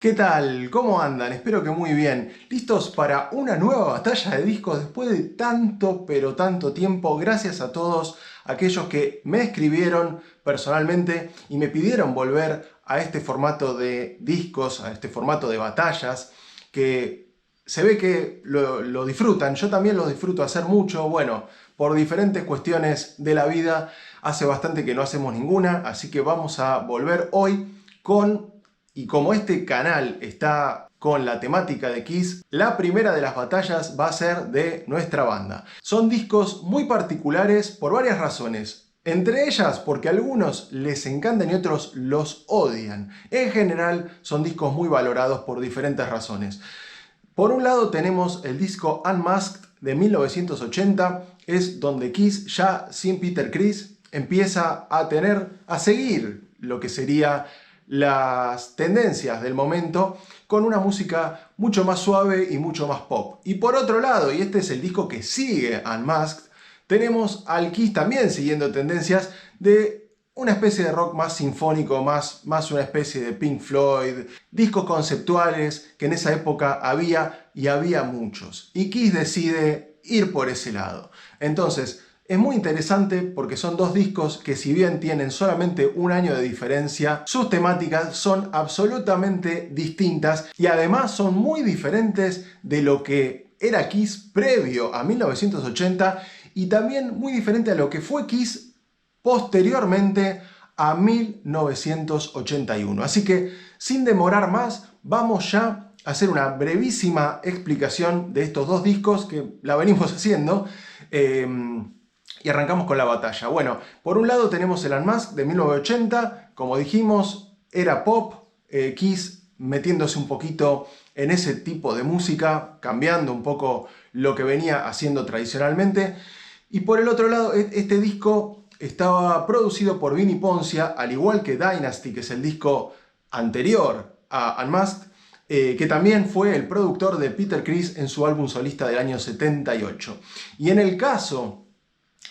¿Qué tal? ¿Cómo andan? Espero que muy bien. ¿Listos para una nueva batalla de discos después de tanto, pero tanto tiempo? Gracias a todos aquellos que me escribieron personalmente y me pidieron volver a este formato de discos, a este formato de batallas, que se ve que lo disfrutan. Yo también lo disfruto hacer mucho. Bueno, por diferentes cuestiones de la vida, hace bastante que no hacemos ninguna, así que vamos a volver hoy con... Y como este canal está con la temática de Kiss, la primera de las batallas va a ser de nuestra banda. Son discos muy particulares por varias razones. Entre ellas porque a algunos les encantan y otros los odian. En general son discos muy valorados por diferentes razones. Por un lado tenemos el disco Unmasked de 1980, es donde Kiss ya sin Peter Criss empieza a seguir lo que sería las tendencias del momento con una música mucho más suave y mucho más pop. Y por otro lado, y este es el disco que sigue Unmasked, tenemos al Kiss también siguiendo tendencias de una especie de rock más sinfónico, más una especie de Pink Floyd, discos conceptuales que en esa época había y había muchos. Y Kiss decide ir por ese lado. Entonces, es muy interesante porque son dos discos que si bien tienen solamente un año de diferencia, sus temáticas son absolutamente distintas y además son muy diferentes de lo que era Kiss previo a 1980 y también muy diferente a lo que fue Kiss posteriormente a 1981. Así que sin demorar más, vamos ya a hacer una brevísima explicación de estos dos discos que la venimos haciendo. Y arrancamos con la batalla. Bueno, por un lado tenemos el Unmasked de 1980, como dijimos, era pop, Kiss metiéndose un poquito en ese tipo de música, cambiando un poco lo que venía haciendo tradicionalmente. Y por el otro lado, este disco estaba producido por Vinnie Poncia, al igual que Dynasty, que es el disco anterior a Unmasked, que también fue el productor de Peter Criss en su álbum solista del año 78. Y en el caso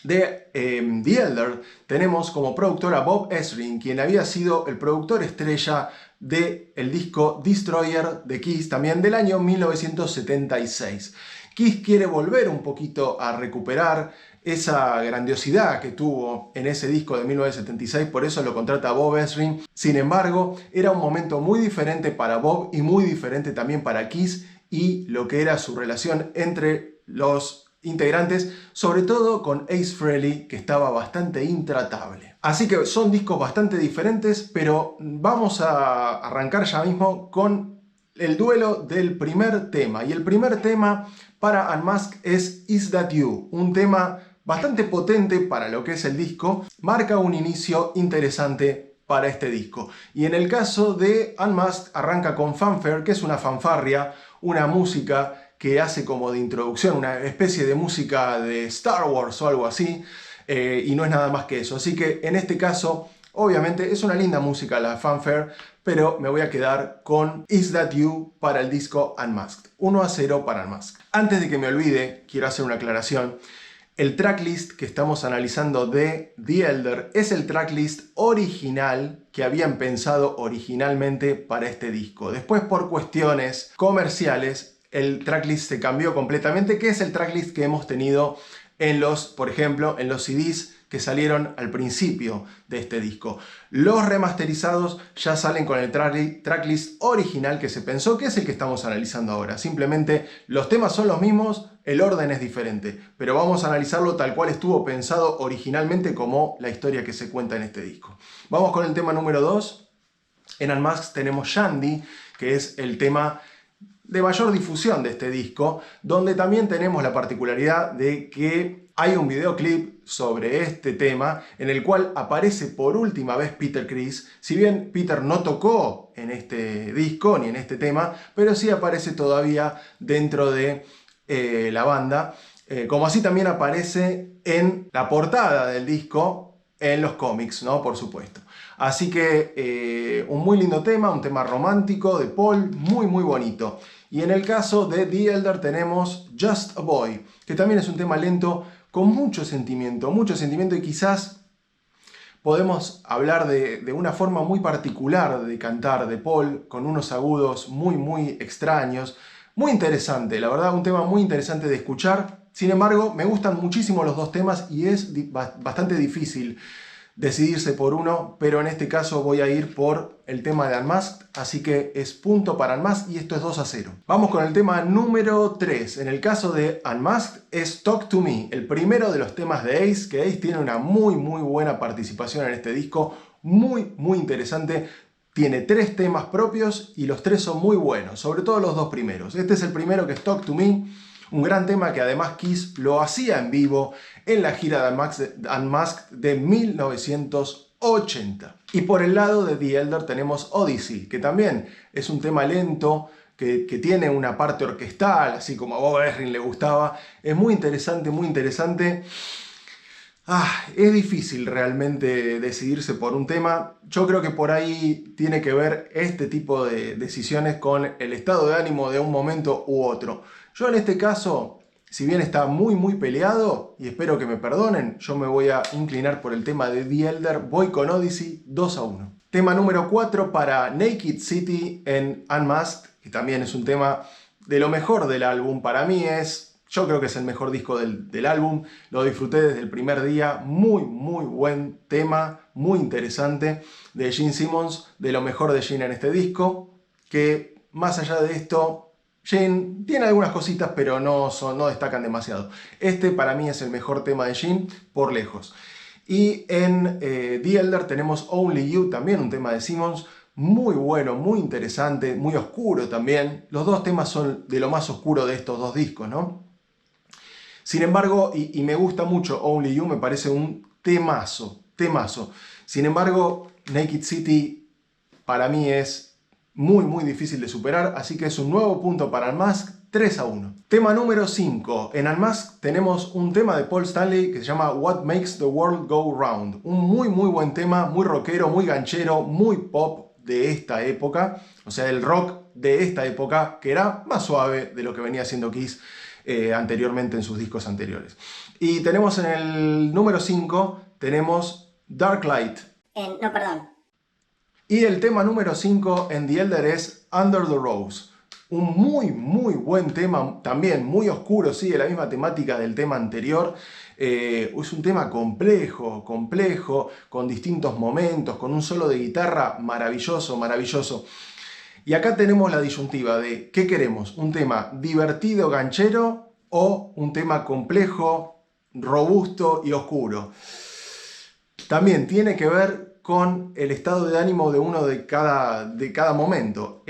de The Elder tenemos como productor a Bob Ezrin, quien había sido el productor estrella del disco Destroyer de Kiss, también del año 1976. Kiss quiere volver un poquito a recuperar esa grandiosidad que tuvo en ese disco de 1976, por eso lo contrata Bob Ezrin. Sin embargo, era un momento muy diferente para Bob y muy diferente también para Kiss y lo que era su relación entre los integrantes, sobre todo con Ace Frehley, que estaba bastante intratable. Así que son discos bastante diferentes, pero vamos a arrancar ya mismo con el duelo del primer tema. Y el primer tema para Unmasked es Is That You, un tema bastante potente para lo que es el disco, marca un inicio interesante para este disco. Y en el caso de Unmasked arranca con Fanfare, que es una fanfarria, una música que hace como de introducción, una especie de música de Star Wars o algo así, y no es nada más que eso. Así que en este caso, obviamente es una linda música la fanfare, pero me voy a quedar con Is That You para el disco Unmasked. 1-0 para Unmasked. Antes de que me olvide, quiero hacer una aclaración. El tracklist que estamos analizando de The Elder es el tracklist original que habían pensado originalmente para este disco. Después, por cuestiones comerciales, el tracklist se cambió completamente, que es el tracklist que hemos tenido en los, por ejemplo, en los CDs que salieron al principio de este disco. Los remasterizados ya salen con el tracklist original que se pensó, que es el que estamos analizando ahora. Simplemente los temas son los mismos, el orden es diferente, pero vamos a analizarlo tal cual estuvo pensado originalmente como la historia que se cuenta en este disco. Vamos con el tema número 2. En Unmasked tenemos Shandy, que es el tema de mayor difusión de este disco, donde también tenemos la particularidad de que hay un videoclip sobre este tema en el cual aparece por última vez Peter Criss. Si bien Peter no tocó en este disco ni en este tema, pero sí aparece todavía dentro de la banda, como así también aparece en la portada del disco, en los cómics, ¿no? Por supuesto. Así que un muy lindo tema, un tema romántico de Paul, muy bonito. Y en el caso de The Elder tenemos Just a Boy, que también es un tema lento con mucho sentimiento y quizás podemos hablar de una forma muy particular de cantar de Paul, con unos agudos muy extraños. Muy interesante, la verdad, un tema muy interesante de escuchar. Sin embargo, me gustan muchísimo los dos temas y es bastante difícil decidirse por uno, pero en este caso voy a ir por el tema de Unmasked, así que es punto para Unmasked y esto es 2-0. Vamos con el tema número 3. En el caso de Unmasked es Talk to Me, el primero de los temas de Ace, que Ace tiene una muy buena participación en este disco, muy interesante. Tiene 3 temas propios y los 3 son muy buenos, sobre todo los 2 primeros. Este es el primero, que es Talk to Me, un gran tema que además Kiss lo hacía en vivo en la gira de Unmasked de 1980. Y por el lado de The Elder tenemos Odyssey, que también es un tema lento, que tiene una parte orquestal, así como a Bob Ezrin le gustaba. Es muy interesante, muy interesante. Es difícil realmente decidirse por un tema. Yo creo que por ahí tiene que ver este tipo de decisiones con el estado de ánimo de un momento u otro. Yo en este caso, si bien está muy peleado, y espero que me perdonen, yo me voy a inclinar por el tema de The Elder. Voy con Odyssey 2-1. Tema número 4 para Naked City en Unmasked, que también es un tema de lo mejor del álbum. Para mí yo creo que es el mejor disco del álbum, lo disfruté desde el primer día, muy buen tema, muy interesante, de Gene Simmons, de lo mejor de Gene en este disco, que más allá de esto, Gene tiene algunas cositas, pero no destacan demasiado. Este para mí es el mejor tema de Gene, por lejos. Y en The Elder tenemos Only You, también un tema de Simmons, muy bueno, muy interesante, muy oscuro también. Los dos temas son de lo más oscuro de estos dos discos, ¿no? Sin embargo, y me gusta mucho Only You, me parece un temazo. Sin embargo, Naked City para mí es muy difícil de superar, así que es un nuevo punto para Unmasked, 3-1. Tema número 5. En Unmasked tenemos un tema de Paul Stanley que se llama What Makes the World Go Round. Un muy buen tema, muy rockero, muy ganchero, muy pop de esta época, o sea, el rock de esta época, que era más suave de lo que venía haciendo Kiss anteriormente en sus discos anteriores. Y tenemos en el número 5, tenemos Dark Light. No, perdón. Y el tema número 5 en The Elder es Under the Rose. Un muy buen tema, también muy oscuro, sigue la misma temática del tema anterior. Es un tema complejo, con distintos momentos, con un solo de guitarra maravilloso. Y acá tenemos la disyuntiva de ¿qué queremos? ¿Un tema divertido, ganchero o un tema complejo, robusto y oscuro? También tiene que ver con el estado de ánimo de uno de cada momento.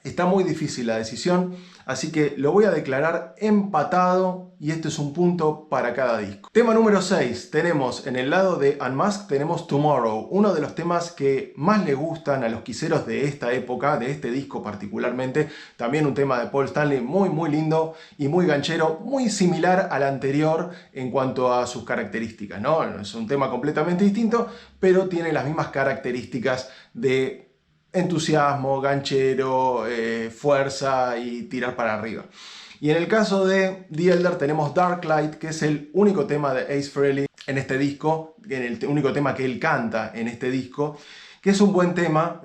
Está muy difícil la decisión, así que lo voy a declarar empatado y este es un punto para cada disco. Tema número 6, tenemos en el lado de Unmasked, tenemos Tomorrow, uno de los temas que más le gustan a los quiseros de esta época, de este disco particularmente. También un tema de Paul Stanley muy lindo y muy ganchero, muy similar al anterior en cuanto a sus características, ¿no? Es un tema completamente distinto, pero tiene las mismas características de entusiasmo, ganchero, fuerza y tirar para arriba. Y en el caso de The Elder tenemos Dark Light, que es el único tema de Ace Frehley en este disco, el único tema que él canta en este disco, que es un buen tema,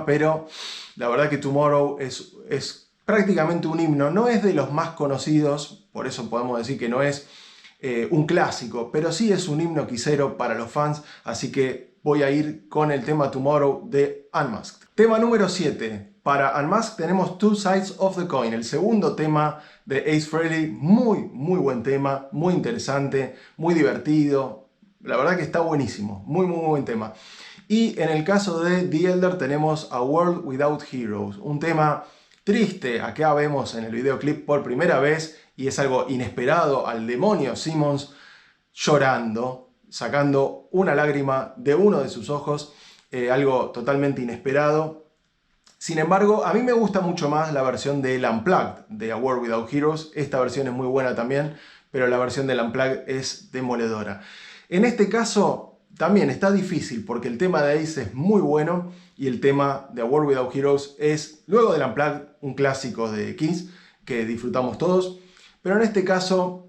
pero la verdad que Tomorrow es prácticamente un himno. No es de los más conocidos, por eso podemos decir que no es un clásico, pero sí es un himno quisero para los fans, así que voy a ir con el tema Tomorrow de Unmasked. Tema número 7. Para Unmasked tenemos Two Sides of the Coin, el segundo tema de Ace Frehley. Muy buen tema, muy interesante, muy divertido. La verdad que está buenísimo, muy buen tema. Y en el caso de The Elder tenemos A World Without Heroes, un tema triste. Acá vemos en el videoclip por primera vez, y es algo inesperado, al demonio Simmons llorando, sacando una lágrima de uno de sus ojos, algo totalmente inesperado. Sin embargo, a mí me gusta mucho más la versión del Unplugged de A World Without Heroes. Esta versión es muy buena también, pero la versión del Unplugged es demoledora. En este caso también está difícil porque el tema de Ace es muy bueno y el tema de A World Without Heroes es, luego del Unplugged, un clásico de Kiss que disfrutamos todos. Pero en este caso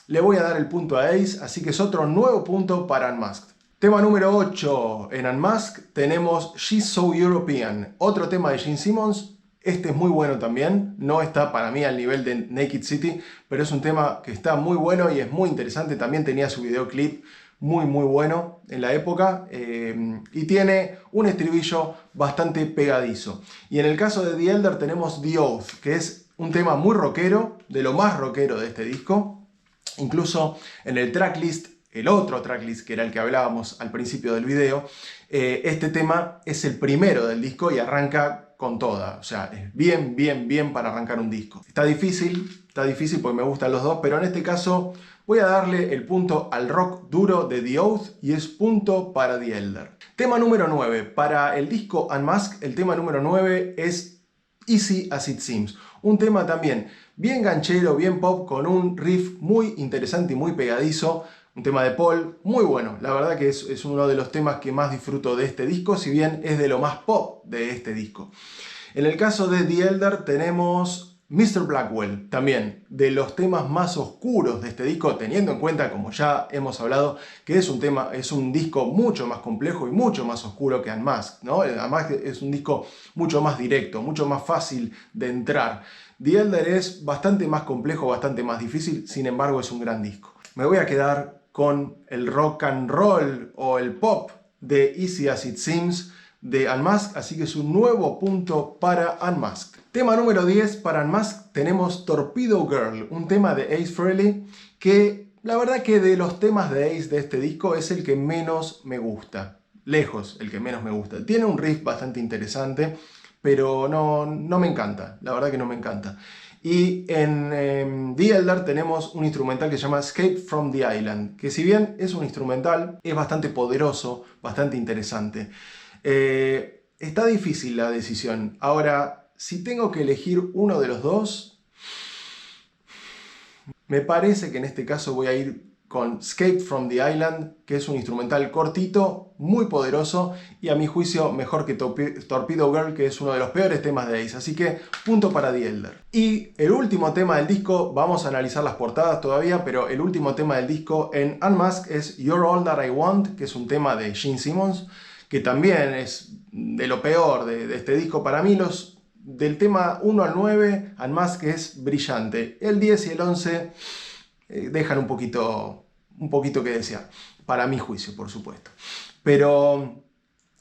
le voy a dar el punto a Ace, así que es otro nuevo punto para Unmasked. Tema número 8 en Unmasked tenemos She's So European, otro tema de Gene Simmons. Este es muy bueno también, no está para mí al nivel de Naked City, pero es un tema que está muy bueno y es muy interesante. También tenía su videoclip muy bueno en la época y tiene un estribillo bastante pegadizo. Y en el caso de The Elder tenemos The Oath, que es un tema muy rockero, de lo más rockero de este disco. Incluso en el tracklist, el otro tracklist que era el que hablábamos al principio del video, este tema es el primero del disco y arranca con toda, o sea, es bien para arrancar un disco. Está difícil porque me gustan los dos, pero en este caso voy a darle el punto al rock duro de The Oath y es punto para The Elder. Tema número 9, para el disco Unmasked, el tema número 9 es Easy As It Seems. Un tema también bien ganchero, bien pop, con un riff muy interesante y muy pegadizo. Un tema de Paul muy bueno, la verdad que es uno de los temas que más disfruto de este disco, si bien es de lo más pop de este disco. En el caso de The Elder tenemos Mr. Blackwell, también de los temas más oscuros de este disco, teniendo en cuenta, como ya hemos hablado, que es un disco mucho más complejo y mucho más oscuro que Unmasked, ¿no? Además es un disco mucho más directo, mucho más fácil de entrar. The Elder es bastante más complejo, bastante más difícil, sin embargo es un gran disco. Me voy a quedar con el rock and roll o el pop de Easy As It Seems de Unmasked, así que es un nuevo punto para Unmasked. Tema número 10 para Unmasked tenemos Torpedo Girl, un tema de Ace Frehley que la verdad que de los temas de Ace de este disco es el que menos me gusta, lejos el que menos me gusta. Tiene un riff bastante interesante, pero no me encanta, la verdad que no me encanta. Y en The Elder tenemos un instrumental que se llama Escape from the Island, que si bien es un instrumental, es bastante poderoso, bastante interesante. Está difícil la decisión. Ahora, si tengo que elegir uno de los dos, me parece que en este caso voy a ir con Escape from the Island, que es un instrumental cortito, muy poderoso y a mi juicio mejor que Torpedo Girl, que es uno de los peores temas de Ace. Así que punto para The Elder. Y el último tema del disco, vamos a analizar las portadas todavía, pero el último tema del disco en Unmasked es You're All That I Want, que es un tema de Gene Simmons, que también es de lo peor de este disco. Para mí del tema 1 al 9, Unmasked es brillante. El 10 y el 11 dejan un poquito que desear, para mi juicio, por supuesto. Pero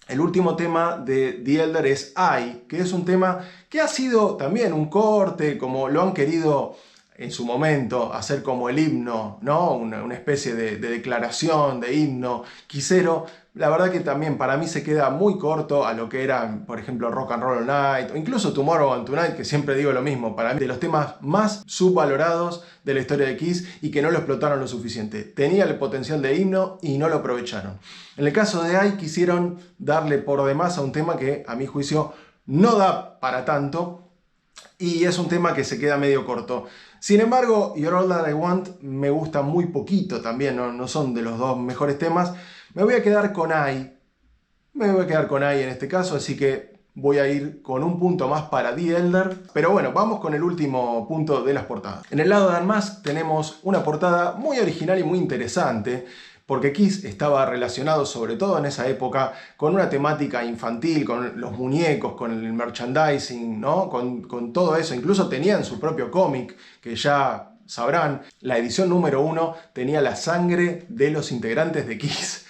el último tema de The Elder es I, que es un tema que ha sido también un corte, como lo han querido en su momento hacer como el himno, ¿no? Una especie de declaración, de himno quisero. La verdad que también para mí se queda muy corto a lo que era, por ejemplo, Rock and Roll All Night o incluso Tomorrow and Tonight, que siempre digo lo mismo, para mí de los temas más subvalorados de la historia de Kiss y que no lo explotaron lo suficiente. Tenía el potencial de himno y no lo aprovecharon. En el caso de I quisieron darle por demás a un tema que a mi juicio no da para tanto y es un tema que se queda medio corto. Sin embargo, You're All That I Want me gusta muy poquito también, no son de los dos mejores temas. Me voy a quedar con I. Me voy a quedar con I en este caso, así que voy a ir con un punto más para The Elder. Pero bueno, vamos con el último punto de las portadas. En el lado de Unmasked tenemos una portada muy original y muy interesante, porque Kiss estaba relacionado, sobre todo en esa época, con una temática infantil, con los muñecos, con el merchandising, ¿no? Con todo eso. Incluso tenían su propio cómic, que ya sabrán, la edición número 1 tenía la sangre de los integrantes de Kiss.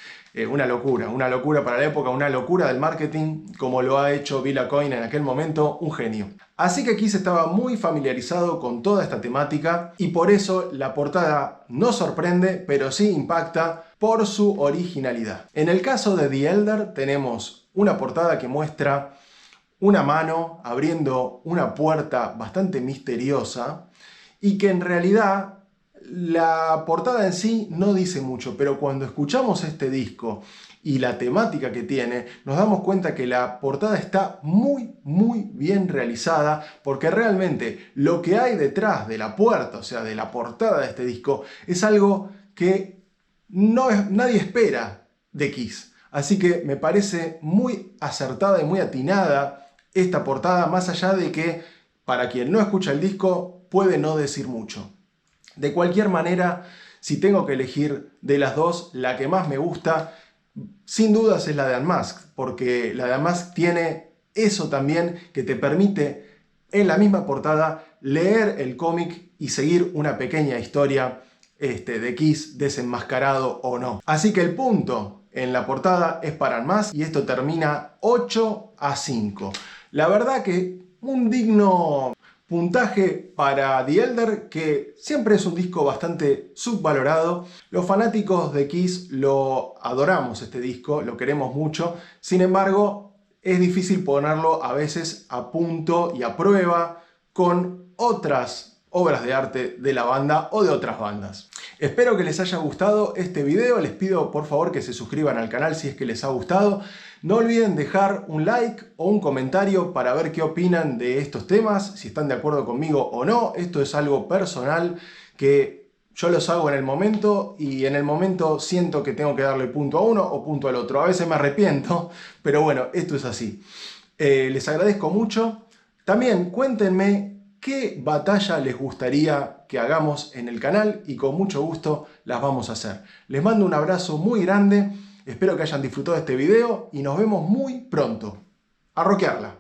Una locura para la época, una locura del marketing, como lo ha hecho Bill Aucoin en aquel momento, un genio. Así que Kiss estaba muy familiarizado con toda esta temática y por eso la portada no sorprende, pero sí impacta por su originalidad. En el caso de The Elder tenemos una portada que muestra una mano abriendo una puerta bastante misteriosa y que en realidad la portada en sí no dice mucho, pero cuando escuchamos este disco y la temática que tiene, nos damos cuenta que la portada está muy bien realizada, porque realmente lo que hay detrás de la puerta, o sea, de la portada de este disco, es algo que nadie espera de Kiss. Así que me parece muy acertada y muy atinada esta portada, más allá de que para quien no escucha el disco puede no decir mucho. De cualquier manera, Si tengo que elegir de las dos, la que más me gusta, sin dudas es la de Unmasked, porque la de Unmasked tiene eso también que te permite en la misma portada leer el cómic y seguir una pequeña historia de Kiss desenmascarado o no. Así que el punto en la portada es para Unmasked y esto termina 8-5. La verdad que un digno puntaje para The Elder, que siempre es un disco bastante subvalorado. Los fanáticos de Kiss lo adoramos este disco, lo queremos mucho. Sin embargo, es difícil ponerlo a veces a punto y a prueba con otras obras de arte de la banda o de otras bandas. Espero que les haya gustado este video. Les pido por favor que se suscriban al canal si es que les ha gustado. No olviden dejar un like o un comentario para ver qué opinan de estos temas, si están de acuerdo conmigo o no. Esto es algo personal que yo los hago en el momento y en el momento siento que tengo que darle punto a uno o punto al otro. A veces me arrepiento, pero bueno, esto es así. Les agradezco mucho. También cuéntenme qué batalla les gustaría que hagamos en el canal y con mucho gusto las vamos a hacer. Les mando un abrazo muy grande. Espero que hayan disfrutado de este video y nos vemos muy pronto. ¡A rockearla!